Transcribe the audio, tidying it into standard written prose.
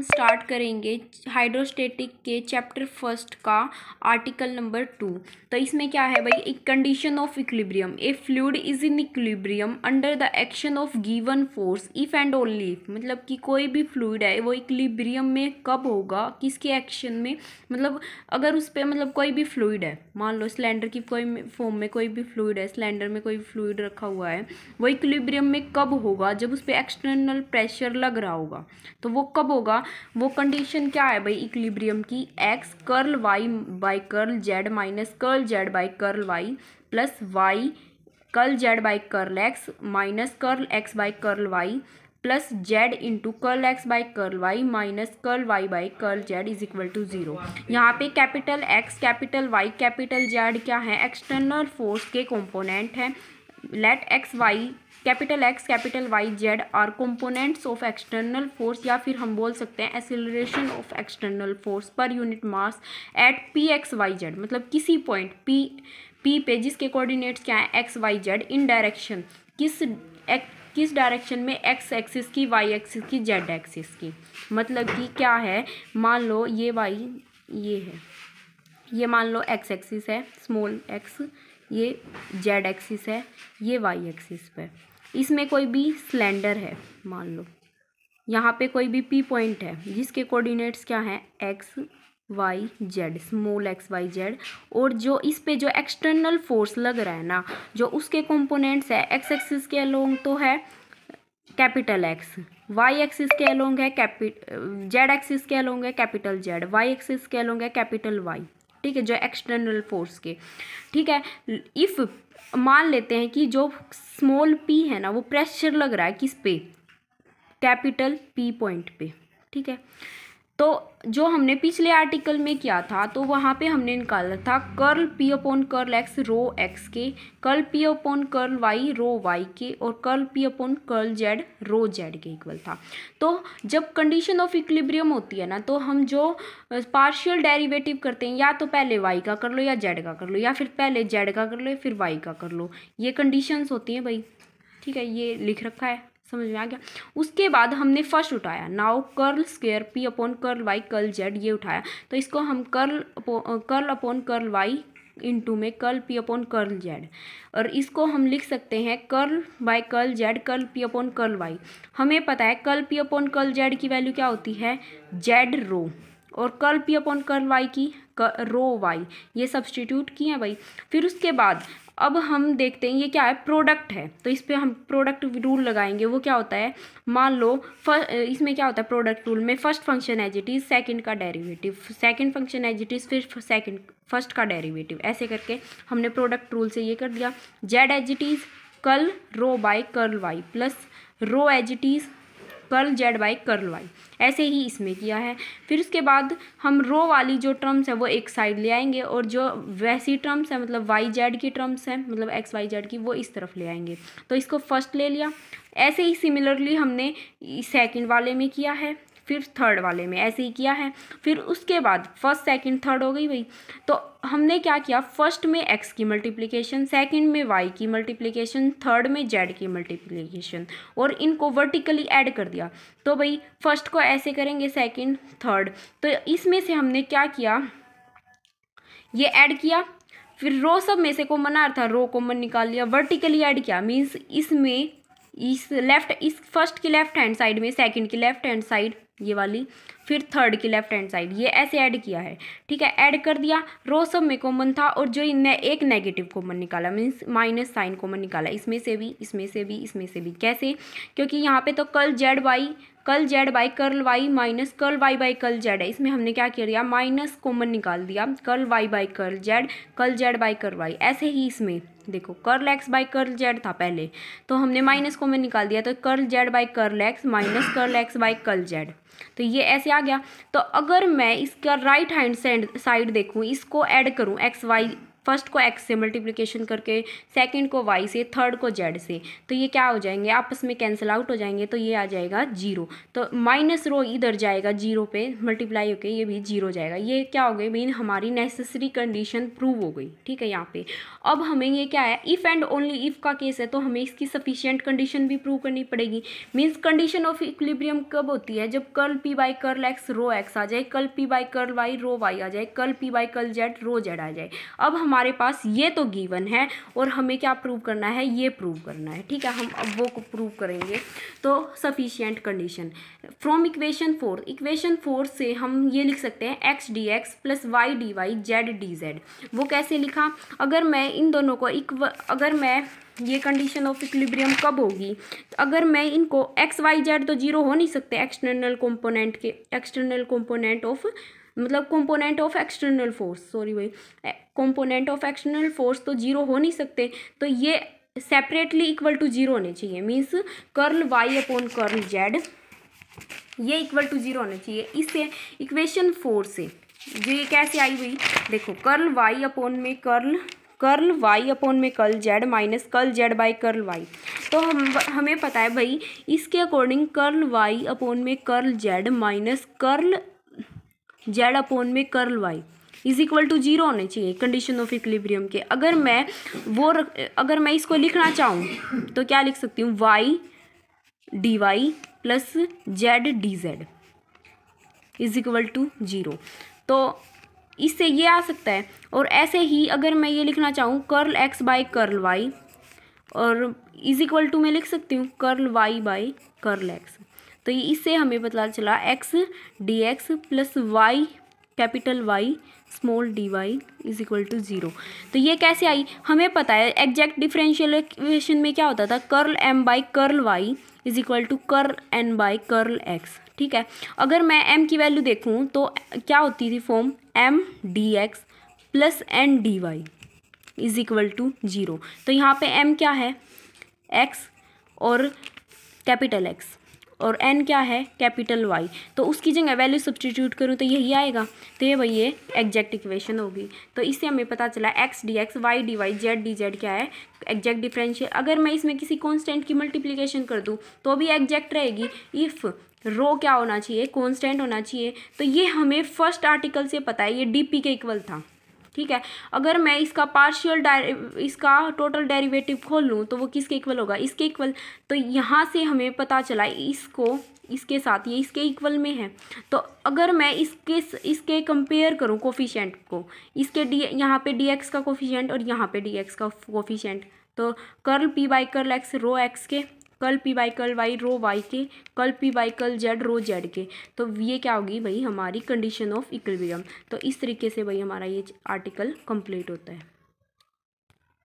Start करेंगे hydrostatic के chapter first का आर्टिकल नंबर 2। तो इसमें क्या है भाई, एक condition of equilibrium. A fluid is in equilibrium under the action of given force if and only if. मतलब कि कोई भी फ्लूइड है वो इक्विलिब्रियम में कब होगा, किसके एक्शन में, मतलब अगर उस पर मतलब कोई भी फ्लूइड है, मान लो सिलेंडर की कोई फॉर्म में कोई भी फ्लूइड है, सिलेंडर में कोई फ्लूइड रखा हुआ है, वो इक्विलिब्रियम में कब होगा, जब उस पर एक्सटर्नल प्रेशर लग रहा होगा। तो वो कब होगा, वो कंडीशन क्या है भाई इक्विलिब्रियम की, x curl y by curl z minus curl z by curl y plus y curl z by curl x minus curl x by curl y plus z into curl x by curl y minus curl y by curl z is equal to 0। यहाँ पे capital x capital y capital z क्या है, external force के component है। Let x y capital x capital y Z are components of external force, या फिर हम बोल सकते हैं acceleration of external force per unit mass at p x y z. मतलब किसी पॉइंट पी पे जिसके कोऑर्डिनेट्स क्या है एक्स वाई जेड, इन डायरेक्शन किस डायरेक्शन में, एक्स एक्सिस की, वाई एक्सिस की, जेड एक्सिस की। मतलब कि क्या है, मान लो ये वाई ये है, ये मान लो एक्स एक्सिस है स्मॉल एक्स, ये जेड एक्सिस है, ये वाई एक्सिस पे। इसमें कोई भी सिलेंडर है, मान लो यहाँ पे कोई भी पी पॉइंट है जिसके कोऑर्डिनेट्स क्या हैं x y z, small x y z, और जो इस पे जो एक्सटर्नल फोर्स लग रहा है ना, जो उसके कंपोनेंट्स है एक्स एक्सिस के अलोंग तो है कैपिटल एक्स, वाई एक्सिस के अलोंग है जेड एक्सिस के अलोंग है कैपिटल जेड, वाई एक्सिस के अलोंग है कैपिटल वाई। ठीक है, जो एक्सटर्नल फोर्स के। ठीक है, इफ मान लेते हैं कि जो स्मॉल पी है ना वो प्रेशर लग रहा है किस पे, कैपिटल पी पॉइंट पे। ठीक है, तो जो हमने पिछले आर्टिकल में किया था तो वहाँ पे हमने निकाला था curl p upon curl x rho x के, curl p upon curl y rho y के, और curl p upon curl z rho z के इक्वल था। तो जब कंडीशन ऑफ इक्विलिब्रियम होती है ना, तो हम जो पार्शियल डेरिवेटिव करते हैं, या तो पहले वाई का कर लो या जेड का कर लो, या फिर पहले जेड का कर लो फिर वाई का कर लो, ये कंडीशंस होती हैं भाई। ठीक है, ये लिख रखा है, समझ में आ गया। उसके बाद हमने फर्स्ट उठाया, now curl square p upon curl y curl z, ये उठाया। तो इसको हम curl upon curl y into में curl p upon curl z, और इसको हम लिख सकते हैं curl by curl z curl p upon curl y. हमें पता है curl p upon curl z की वैल्यू क्या होती है, जेड रो, और curl p upon curl y की रो वाई, ये सब्सटीट्यूट किए हैं भाई। फिर उसके बाद अब हम देखते हैं ये क्या है, प्रोडक्ट है, तो इस पर हम प्रोडक्ट रूल लगाएंगे। वो क्या होता है, मान लो इसमें क्या होता है प्रोडक्ट रूल में, first function as it is second का derivative, second function as it is फिर फर्स्ट का डेरिवेटिव, ऐसे करके हमने प्रोडक्ट रूल से ये कर दिया। Z as it is curl rho by curl y plus rho as it is curl z by curl y, ऐसे ही इसमें किया है। फिर उसके बाद हम रो वाली जो टर्म्स है वो एक साइड ले आएंगे, और जो वैसी टर्म्स है मतलब वाई जेड की टर्म्स है मतलब एक्स वाई जेड की, वो इस तरफ ले आएंगे। तो इसको फर्स्ट ले लिया। ऐसे ही सिमिलरली हमने सेकंड वाले में किया है, फिर थर्ड वाले में ऐसे ही किया है। फिर उसके बाद फर्स्ट सेकंड थर्ड हो गई भाई। तो हमने क्या किया, फर्स्ट में एक्स की मल्टीप्लिकेशन, सेकंड में वाई की मल्टीप्लिकेशन, थर्ड में जेड की मल्टीप्लिकेशन, और इनको वर्टिकली ऐड कर दिया। तो भाई फर्स्ट को ऐसे करेंगे, सेकंड थर्ड, तो इसमें से हमने क्या किया, ये ऐड किया। फिर रो सब में से कॉमन आ रहा था, रो कॉमन निकाल लिया, वर्टिकली ऐड किया, मीन्स इसमें इस फर्स्ट की लेफ्ट हैंड साइड में, सेकंड की लेफ्ट हैंड साइड ये वाली, फिर थर्ड की लेफ्ट हैंड साइड, ये ऐसे ऐड किया है। ठीक है, ऐड कर दिया, रो सब में कॉमन था, और जो इनने एक नेगेटिव कॉमन निकाला, मीन्स माइनस साइन कॉमन निकाला, इसमें से भी इसमें से भी इसमें से भी। कैसे, क्योंकि यहाँ पे तो curl z by curl y minus curl y by curl z है, इसमें हमने क्या किया, माइनस कॉमन निकाल दिया, curl y by curl z by curl y. ऐसे ही इसमें देखो curl x by curl z था पहले, तो हमने माइनस कॉमन निकाल दिया, तो curl z by curl x minus curl x by curl z, तो ये ऐसे आ गया। तो अगर मैं इसका राइट हैंड साइड देखूँ, इसको ऐड करूँ एक्स वाई फर्स्ट को x से मल्टीप्लिकेशन करके, सेकंड को y से, थर्ड को z से, तो ये क्या हो जाएंगे, आपस में कैंसिल आउट हो जाएंगे, तो ये आ जाएगा 0। तो माइनस रो इधर जाएगा 0 पे मल्टीप्लाई होके, ये भी 0 जाएगा। ये क्या हो गई मीन हमारी नेसेसरी कंडीशन प्रूव हो गई, ठीक है। यहाँ पे अब हमें ये क्या है, इफ़ एंड ओनली इफ़ का केस है, तो हमें इसकी सफिशिएंट कंडीशन भी प्रूव करनी पड़ेगी। मीन्स कंडीशन ऑफ इक्विलिब्रियम कब होती है, जब curl p by curl x rho x आ जाए, curl p by curl y rho y आ जाए, curl p by curl z rho z आ जाए। अब हमारे पास ये तो गिवन है और हमें क्या प्रूव करना है, ये प्रूव करना है, ठीक है। हम अब वो प्रूव करेंगे। तो सफिशिएंट कंडीशन फ्रॉम इक्वेशन 4 से हम ये लिख सकते हैं x dx plus y dy z dz। वो कैसे लिखा, अगर मैं इन दोनों को अगर मैं ये कंडीशन ऑफ इक्विलिब्रियम कब होगी, अगर मैं इनको x y z तो जीरो हो नहीं सकते, एक्सटर्नल कंपोनेंट के, एक्सटर्नल कंपोनेंट ऑफ मतलब component of external force, sorry भाई, कंपोनेंट ऑफ एक्सटर्नल फोर्स तो जीरो हो नहीं सकते, तो ये सेपरेटली इक्वल टू जीरो होने चाहिए। Means curl y upon curl z ये इक्वल टू जीरो होना चाहिए। इससे इक्वेशन 4 से जो ये कैसे आई हुई, देखो कर्ल y अपॉन में कर्ल y अपॉन में curl z minus curl z by curl y। तो हमें पता है भाई इसके अकॉर्डिंग कर्ल y अपॉन में curl z minus curl z upon में curl y is equal to zero होने चाहिए कंडीशन ऑफ इक्विलिब्रियम के। अगर मैं इसको लिखना चाहूँ तो क्या लिख सकती हूँ, y dy plus z dz is equal to zero. तो इससे ये आ सकता है। और ऐसे ही अगर मैं ये लिखना चाहूँ curl x by curl y, और इज इक्वल टू मैं लिख सकती हूँ curl y by curl x। तो इससे हमें पता चला x dx plus y capital Y small dy is equal to zero. तो ये कैसे आई, हमें पता है एग्जैक्ट डिफरेंशियल इक्वेशन में क्या होता था, curl m by curl y is equal to curl n by curl x, ठीक है। अगर मैं m की वैल्यू देखूँ तो क्या होती थी form, m dx plus n dy is equal to zero. तो यहाँ पे m क्या है, x और कैपिटल X, और n क्या है, कैपिटल Y। तो उसकी जगह वैल्यू सब्स्टिट्यूट करूँ तो यही आएगा। तो ये भाई ये एग्जैक्ट इक्वेशन होगी। तो इससे हमें पता चला x dx y dy z dz क्या है, एग्जैक्ट डिफरेंशियल। अगर मैं इसमें किसी कांस्टेंट की मल्टीप्लिकेशन कर दूँ तो भी एग्जैक्ट रहेगी। इफ़ रो क्या होना चाहिए, कांस्टेंट होना चाहिए। तो ये हमें फर्स्ट आर्टिकल से पता है, ये डी के इक्वल था, ठीक है। अगर मैं इसका टोटल डेरिवेटिव खोल लूँ तो वो किसके इक्वल होगा, इसके इक्वल। तो यहाँ से हमें पता चला इसको इसके साथ ये इसके इक्वल में है। तो अगर मैं इसके कंपेयर करूँ कोफिशिएंट को, इसके यहाँ पे dx का कोफिशिएंट और यहाँ पे dx का कोफिशिएंट, तो curl p by curl x rho x के, curl p by curl y rho y के, curl p by curl z rho z के। तो ये क्या होगी भाई, हमारी कंडीशन ऑफ इक्विलिब्रियम। तो इस तरीके से भाई हमारा ये आर्टिकल कंप्लीट होता है।